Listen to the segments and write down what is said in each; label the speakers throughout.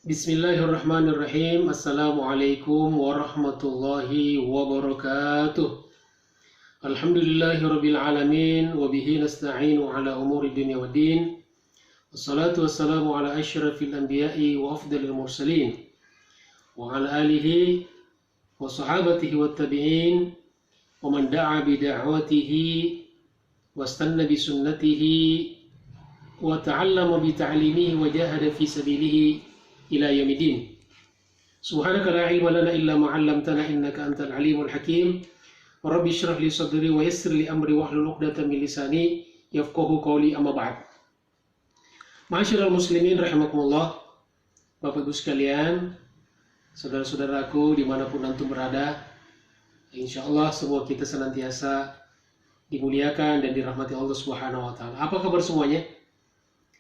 Speaker 1: Bismillahirrahmanirrahim. Assalamualaikum warahmatullahi wabarakatuh. Alhamdulillahirabbil alamin wa bihi nasta'inu ala umuri dunya waddin. Wassalatu wassalamu ala asyrafil anbiya'i wa afdalil mursalin wa ala alihi wa sahabatihi wat tabi'in wa man da'a bi da'watihi wastanna bi sunnatihi wa ta'allama bi ta'limihi wa jahada fi sabilihi ila yaumiddin. Subhanaka la ilma lana illa ma 'allamtana innaka antal alimul hakim. Rabbi shrah li sadri wa yassir li amri wahlul 'uqdatam min lisani yafqahu qawli, amma ba'd. Ma'asyiral muslimin rahimakumullah. Bapak Ibu sekalian, saudara-saudaraku dimanapun antum berada, insyaallah semua kita senantiasa dimuliakan dan dirahmati Allah Subhanahu wa taala. Apa kabar semuanya?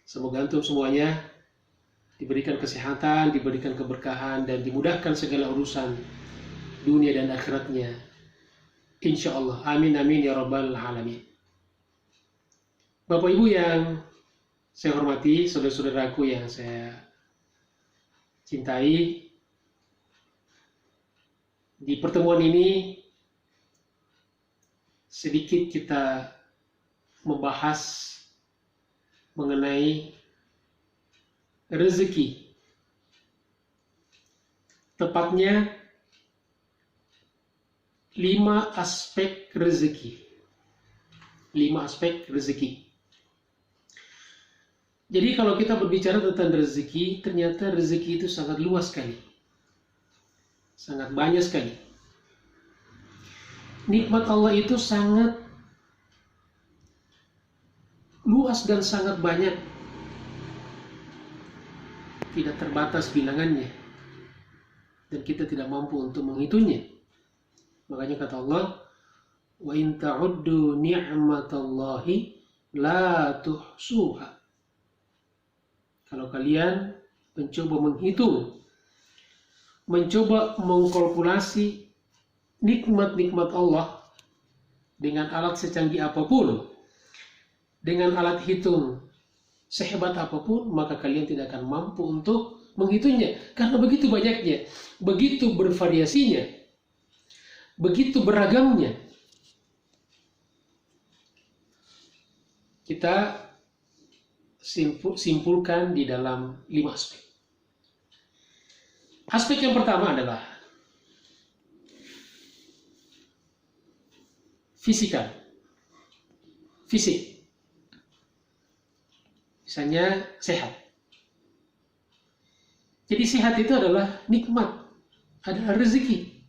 Speaker 1: Semoga antum semuanya diberikan kesehatan, diberikan keberkahan, dan dimudahkan segala urusan dunia dan akhiratnya. Insya Allah. Amin amin ya rabbal alamin. Bapak Ibu yang saya hormati, saudara-saudaraku yang saya cintai, di pertemuan ini sedikit kita membahas mengenai rezeki, tepatnya 5 aspek rezeki. 5 aspek rezeki. Jadi kalau kita berbicara tentang rezeki, ternyata rezeki itu sangat luas sekali, sangat banyak sekali. Nikmat Allah itu sangat luas dan sangat banyak, tidak terbatas bilangannya, dan kita tidak mampu untuk menghitungnya. Makanya kata Allah, wa in ta'uddu ni'matallahi la tuhsuha. Kalau kalian mencoba menghitung, mencoba mengkalkulasi nikmat-nikmat Allah dengan alat secanggih apapun, dengan alat hitung sehebat apapun, maka kalian tidak akan mampu untuk menghitungnya. Karena begitu banyaknya, begitu bervariasinya, begitu beragamnya. Kita simpulkan di dalam 5 aspek. Aspek yang pertama adalah fisik. Misalnya sehat. Jadi sehat itu adalah nikmat, adalah rezeki.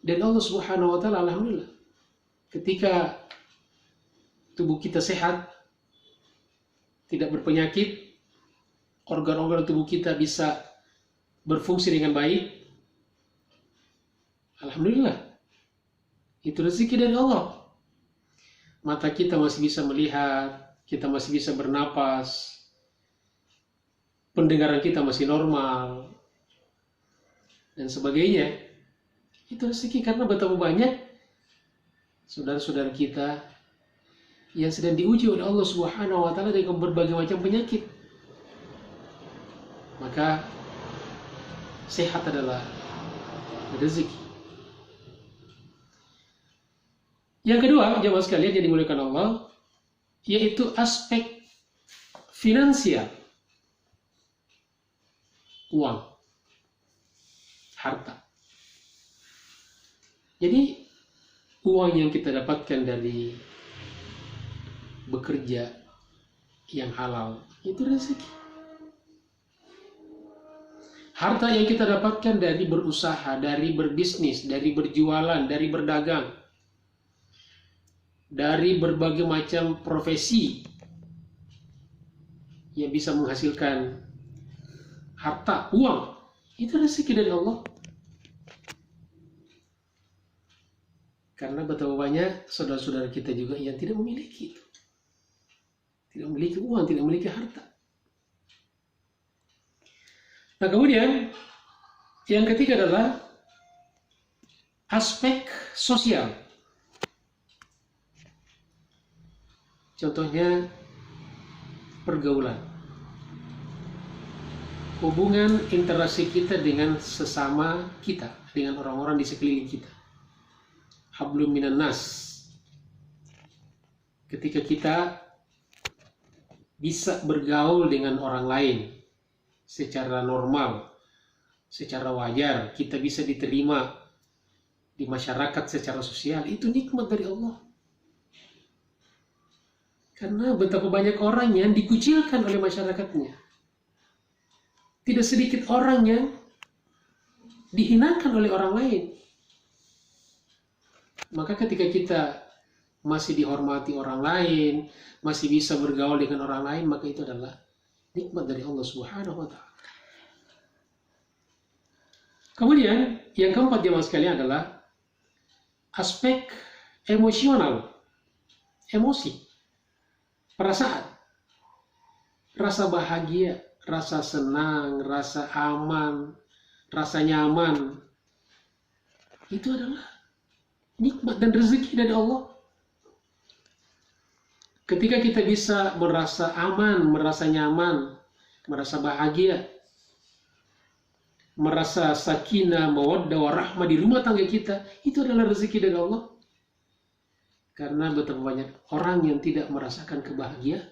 Speaker 1: Dan Allah Subhanahu wa taala, alhamdulillah, ketika tubuh kita sehat, tidak berpenyakit, organ-organ tubuh kita bisa berfungsi dengan baik, alhamdulillah, itu rezeki dari Allah. Mata kita masih bisa melihat, kita masih bisa bernapas, pendengaran kita masih normal, dan sebagainya. Itu rezeki. Karena betapa banyak saudara-saudara kita yang sedang diuji oleh Allah Subhanahu wa taala dengan berbagai macam penyakit. Maka sehat adalah rezeki. Yang kedua, jemaah sekalian yang dimuliakan Allah, yaitu aspek finansial, uang, harta. Jadi uang yang kita dapatkan dari bekerja yang halal itu rezeki. Harta yang kita dapatkan dari berusaha, dari berbisnis, dari berjualan, dari berdagang, dari berbagai macam profesi yang bisa menghasilkan harta, uang, itu rezeki dari Allah. Karena betapa banyak saudara-saudara kita juga yang tidak memiliki itu, tidak memiliki uang, tidak memiliki harta. Nah, kemudian yang ketiga adalah aspek sosial. Contohnya pergaulan. hubungan interaksi kita dengan sesama kita, dengan orang-orang di sekeliling kita. Hablum minan nas. Ketika kita bisa bergaul dengan orang lain secara normal, secara wajar, kita bisa diterima di masyarakat secara sosial, itu nikmat dari Allah. Karena betapa banyak orang yang dikucilkan oleh masyarakatnya. Tidak sedikit orang yang dihinakan oleh orang lain. Maka ketika kita masih dihormati orang lain, masih bisa bergaul dengan orang lain, maka itu adalah nikmat dari Allah Subhanahu wa Ta'ala. Kemudian yang keempat jemaah sekalian adalah aspek emosional, emosi, perasaan, rasa bahagia, rasa senang, rasa aman, rasa nyaman. Itu adalah nikmat dan rezeki dari Allah. Ketika kita bisa merasa aman, merasa nyaman, merasa bahagia, merasa sakinah, mawaddah, warahmah di rumah tangga kita, itu adalah rezeki dari Allah. Karena betapa banyak orang yang tidak merasakan kebahagiaan.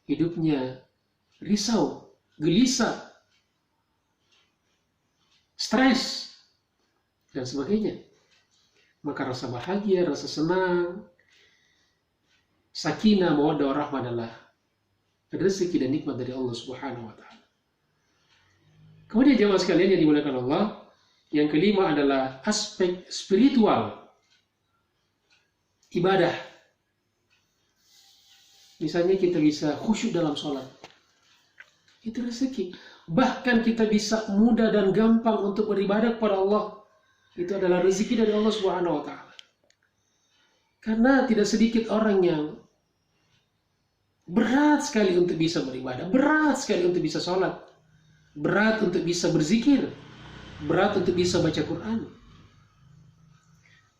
Speaker 1: Hidupnya risau, gelisah, stres, dan sebagainya. Maka rasa bahagia, rasa senang, sakinah, mawaddah, warahmah adalah rezeki dan nikmat dari Allah Subhanahu wa Ta'ala. Kemudian jemaah sekalian yang dimuliakan Allah, yang kelima adalah aspek spiritual, ibadah. Misalnya kita bisa khusyuk dalam sholat, itu rezeki. Bahkan kita bisa mudah dan gampang untuk beribadah kepada Allah, itu adalah rezeki dari Allah Subhanahu wa Ta'ala. Karena tidak sedikit orang yang berat sekali untuk bisa beribadah, berat sekali untuk bisa sholat, berat untuk bisa berzikir, berat untuk bisa baca Quran.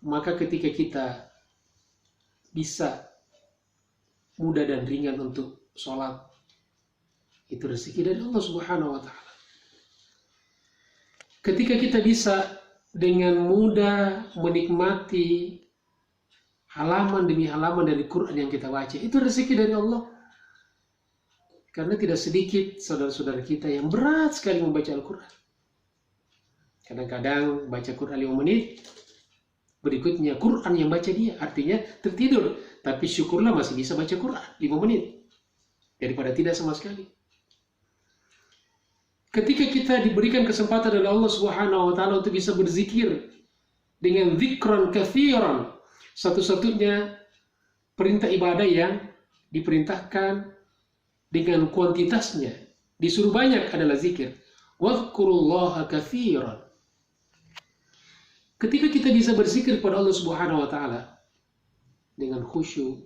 Speaker 1: Maka ketika kita bisa mudah dan ringan untuk sholat, itu rezeki dari Allah Subhanahu wa Ta'ala. Ketika kita bisa dengan mudah menikmati halaman demi halaman dari Quran yang kita baca, itu rezeki dari Allah. Karena tidak sedikit saudara-saudara kita yang berat sekali membaca Al-Quran. Kadang-kadang baca Quran 5 menit, berikutnya Quran yang baca dia, artinya tertidur. Tapi syukurlah masih bisa baca Quran 5 menit, daripada tidak sama sekali. Ketika kita diberikan kesempatan oleh Allah Subhanahu wa Ta'ala untuk bisa berzikir dengan zikran katsiran, satu-satunya perintah ibadah yang diperintahkan dengan kuantitasnya, disuruh banyak adalah zikir. Wadhkurullaha katsiran. Ketika kita bisa berzikir kepada Allah Subhanahu wa Ta'ala dengan khusyuk,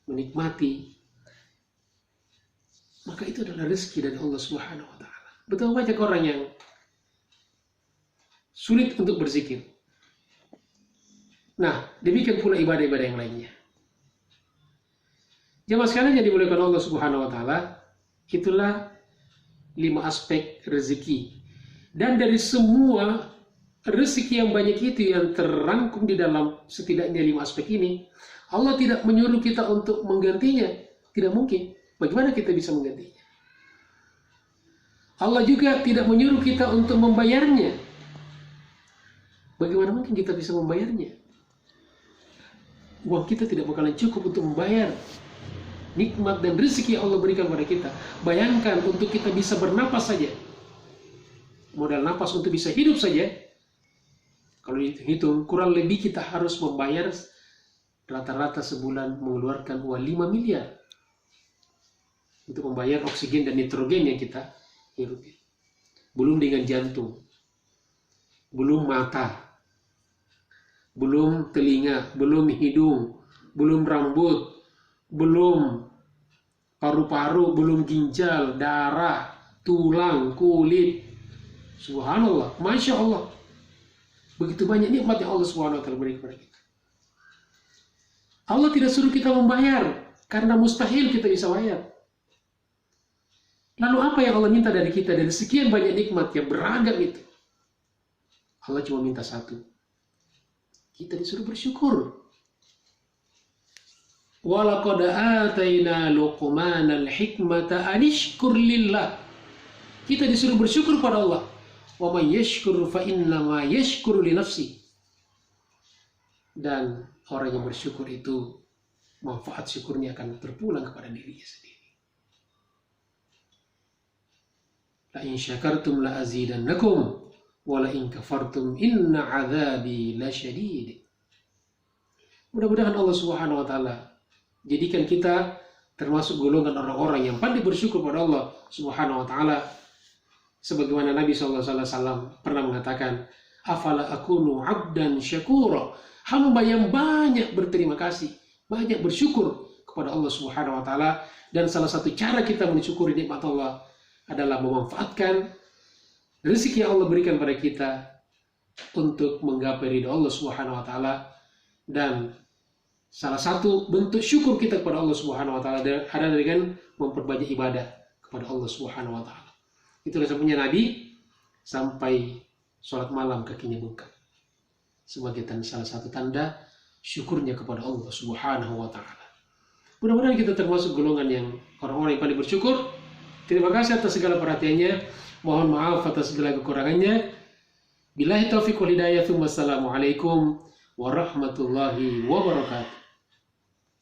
Speaker 1: menikmati, maka itu adalah rezeki dari Allah Subhanahu wa Ta'ala. Betapa banyak orang yang sulit untuk berzikir. Nah, demikian pula ibadah-ibadah yang lainnya. Jemaah sekalian yang dimuliakan Allah Subhanahu wa Ta'ala, itulah 5 aspek rezeki. Dan dari semua rezeki yang banyak itu yang terrangkum di dalam setidaknya 5 aspek ini, Allah tidak menyuruh kita untuk menggantinya. Tidak mungkin. Bagaimana kita bisa menggantinya? Allah juga tidak menyuruh kita untuk membayarnya. Bagaimana mungkin kita bisa membayarnya? Uang kita tidak bakalan cukup untuk membayar nikmat dan rezeki yang Allah berikan kepada kita. Bayangkan untuk kita bisa bernapas saja, modal napas untuk bisa hidup saja, kalau dihitung kurang lebih kita harus membayar rata-rata sebulan mengeluarkan uang 5 miliar untuk membayar oksigen dan nitrogen yang kita hirup. Belum dengan jantung, belum mata, belum telinga, belum hidung, belum rambut, belum paru-paru, belum ginjal, darah, tulang, kulit. Subhanallah, Masya Allah. Begitu banyak nikmat yang Allah SWT beri kepada kita. Allah tidak suruh kita membayar, karena mustahil kita bisa bayar. Lalu apa yang Allah minta dari kita dari sekian banyak nikmat yang beragam itu? Allah cuma minta satu. Kita disuruh bersyukur. Walaqad atayna Luqmanal hikmata anishkur lillah. Kita disuruh bersyukur pada Allah. Wa may yashkur fa innama yashkuru li nafsi. Dan orang yang bersyukur itu manfaat syukurnya akan terpulang kepada dirinya sendiri. La in syakartum la azidannakum wa la in kafartum inna adzabi lasyadid. Mudah-mudahan Allah Subhanahu wa taala jadikan kita termasuk golongan orang-orang yang pandai bersyukur pada Allah Subhanahu wa taala. Sebagaimana Nabi sallallahu alaihi wasallam pernah mengatakan, "Afala akunu 'abdan syakura?" Hamba yang banyak berterima kasih, banyak bersyukur kepada Allah Subhanahu wa taala. Dan salah satu cara kita mensyukuri nikmat Allah adalah memanfaatkan rezeki yang Allah berikan pada kita untuk menggapai ridha Allah Subhanahu wa taala. Dan salah satu bentuk syukur kita kepada Allah Subhanahu wa taala adalah dengan memperbanyak ibadah kepada Allah Subhanahu wa taala. Itulah sebabnya Nabi sampai sholat malam kakinya bengkak. Sebagai salah satu tanda syukurnya kepada Allah Subhanahu wa taala. Mudah-mudahan kita termasuk golongan yang orang-orang yang pandai bersyukur. Terima kasih atas segala perhatiannya. Mohon maaf atas segala kekurangannya. Billahi taufiq wal hidayah. Wassalamualaikum warahmatullahi wabarakatuh.